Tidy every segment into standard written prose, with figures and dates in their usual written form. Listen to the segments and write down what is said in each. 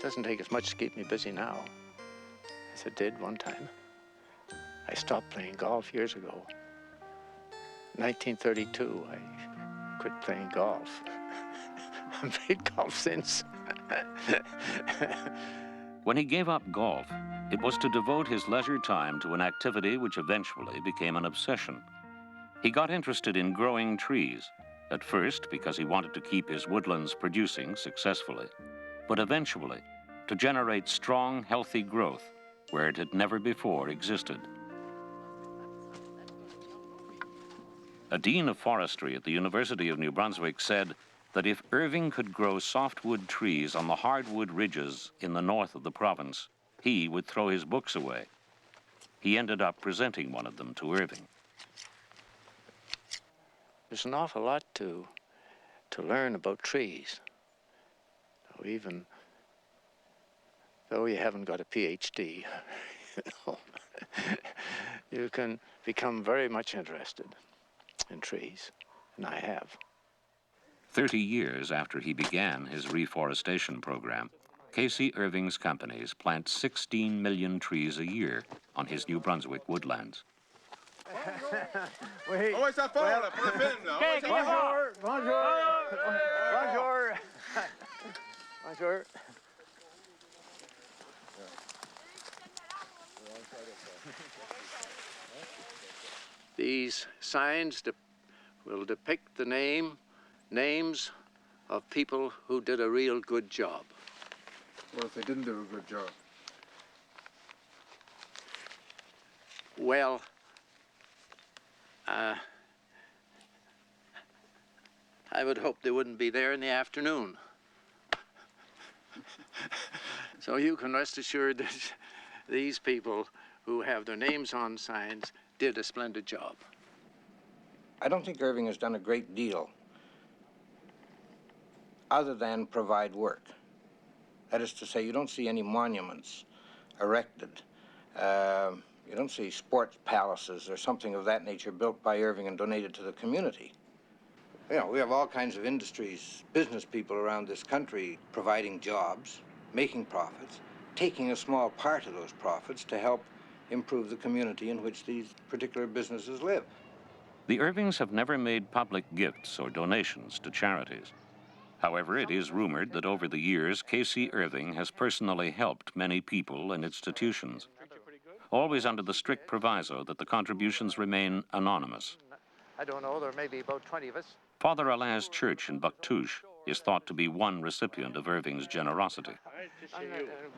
doesn't take as much to keep me busy now as it did one time. I stopped playing golf years ago. 1932, I quit playing golf. I've played golf since. When he gave up golf, it was to devote his leisure time to an activity which eventually became an obsession. He got interested in growing trees, at first because he wanted to keep his woodlands producing successfully, but eventually to generate strong, healthy growth where it had never before existed. A dean of forestry at the University of New Brunswick said that if Irving could grow softwood trees on the hardwood ridges in the north of the province, he would throw his books away. He ended up presenting one of them to Irving. There's an awful lot to learn about trees. Even though you haven't got a PhD, you can become very much interested in trees, and I have. 30 years after he began his reforestation program, K.C. Irving's companies plant 16 million trees a year on his New Brunswick woodlands. Oui. Oh, ça part, là, pour le film, là. Okay, bonjour, bonjour, bonjour, bonjour. These signs will depict the names of people who did a real good job. What if they didn't do a good job? Well, I would hope they wouldn't be there in the afternoon. So you can rest assured that these people who have their names on signs did a splendid job. I don't think Irving has done a great deal other than provide work. That is to say, you don't see any monuments erected. You don't see sports palaces or something of that nature built by Irving and donated to the community. You know, we have all kinds of industries, business people around this country providing jobs, making profits, taking a small part of those profits to help improve the community in which these particular businesses live. The Irvings have never made public gifts or donations to charities. However, it is rumored that over the years, K.C. Irving has personally helped many people and institutions, always under the strict proviso that the contributions remain anonymous. I don't know, there may be about 20 of us. Father Alain's church in Bucktouche is thought to be one recipient of Irving's generosity.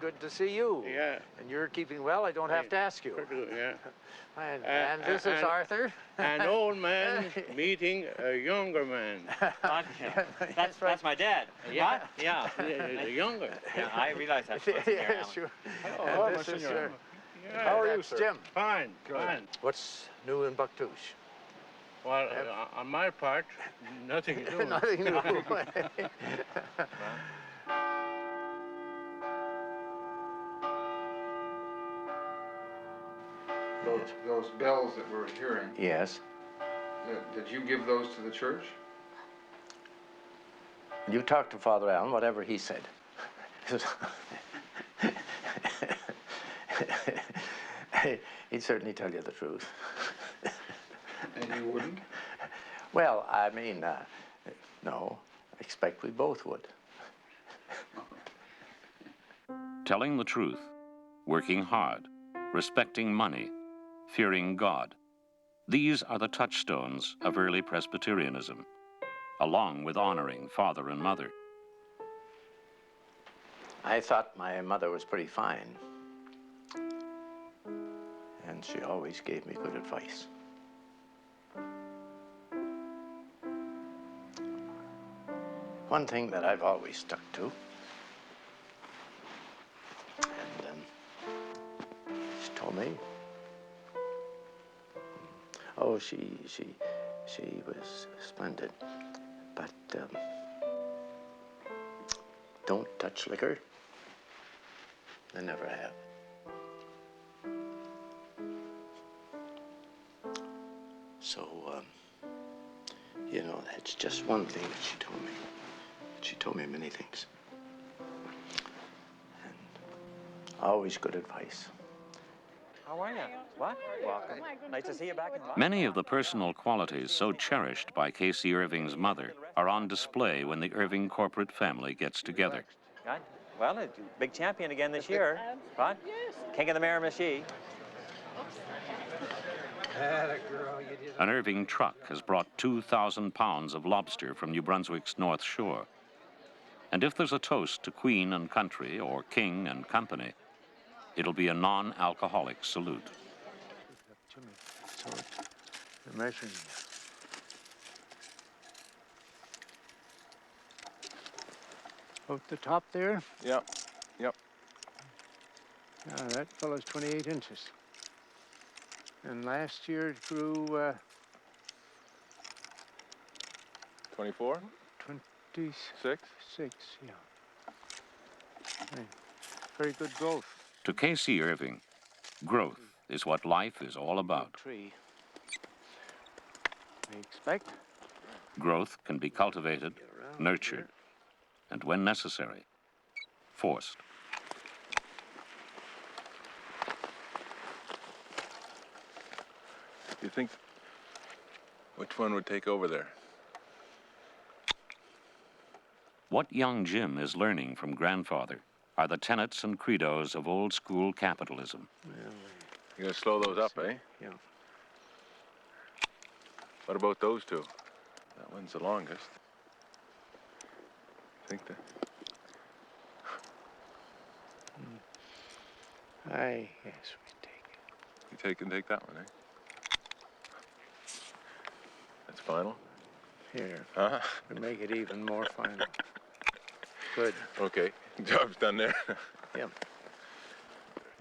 Good to see you. Yeah. And you're keeping well, I don't have to ask you. Yeah. And this is Arthur. An old man meeting a younger man. That's my dad. Yeah? Yeah. The younger. Yeah, I realize that. Yeah, sure. Oh, And this is, yeah, how are you, sir? Jim. Fine, fine. What's new in Bucktouche? Well, on my part, nothing new. Nothing new. Those bells that we're hearing, Yes. did you give those to the church? You talk to Father Allen, whatever he said. He'd certainly tell you the truth. And you wouldn't? Well, I mean, no, I expect we both would. Telling the truth, working hard, respecting money, fearing God. These are the touchstones of early Presbyterianism, along with honoring father and mother. I thought my mother was pretty fine, and she always gave me good advice. One thing that I've always stuck to, and she told me, oh, she was splendid, but don't touch liquor. I never have. So, you know, that's just one thing that she told me. She told me many things. Always good advice. How are you? What? Welcome. Nice to see you back in Boston. Many of the personal qualities so cherished by Casey Irving's mother are on display when the Irving corporate family gets together. Right. Well, a big champion again this year. Right? King of the Miramichi. An Irving truck has brought 2,000 pounds of lobster from New Brunswick's North Shore. And if there's a toast to Queen and Country or King and Company, it'll be a non-alcoholic salute. Jimmy, so the measuring. Out the top there? Yep. Yep. That fellow's 28 inches. And last year it grew 24? 26. Six? Yeah. Right. Very good growth. To Casey Irving, growth is what life is all about. Tree. I expect. Growth can be cultivated, nurtured, and when necessary, forced. Do you think which one would take over there? What young Jim is learning from grandfather are the tenets and credos of old school capitalism. Well, You're gonna slow those up, eh? yeah. What about those two? That one's the longest. Think that? I guess we take it. You take that one, eh? That's final? Here. Huh? We make it even more final. Good. Okay. Job's done there. Yep.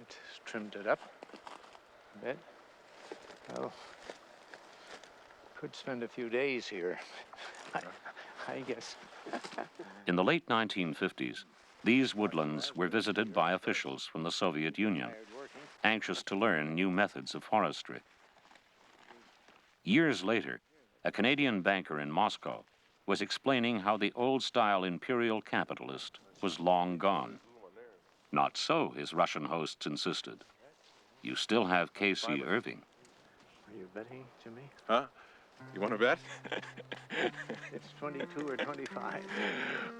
Just trimmed it up a bit. Well, could spend a few days here. I guess. In the late 1950s, these woodlands were visited by officials from the Soviet Union, anxious to learn new methods of forestry. Years later, a Canadian banker in Moscow was explaining how the old-style imperial capitalist was long gone. Not so, his Russian hosts insisted. You still have Casey Irving. Are you betting, Jimmy? Huh? You want to bet? It's 22 or 25.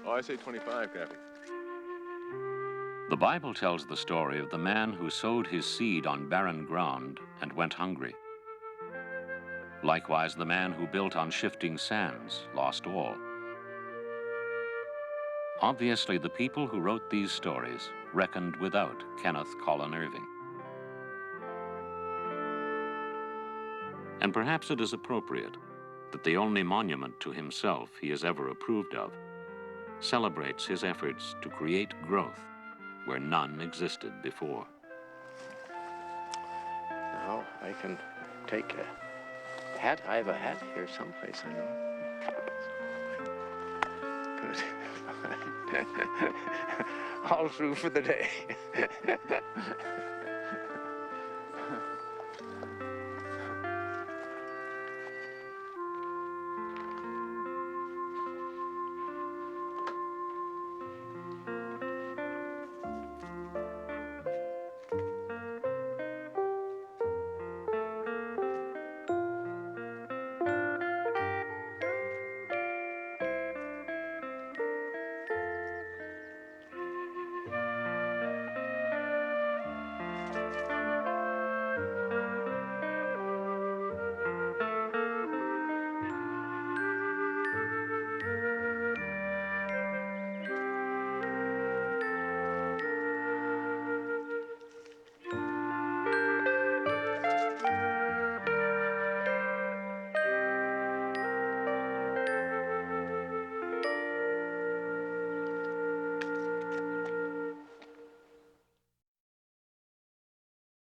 Oh, I say 25, Cappy. The Bible tells the story of the man who sowed his seed on barren ground and went hungry. Likewise, the man who built on shifting sands lost all. Obviously, the people who wrote these stories reckoned without Kenneth Colin Irving. And perhaps it is appropriate that the only monument to himself he has ever approved of celebrates his efforts to create growth where none existed before. Now I can take a hat. I have a hat here someplace, I know. Good. All through for the day.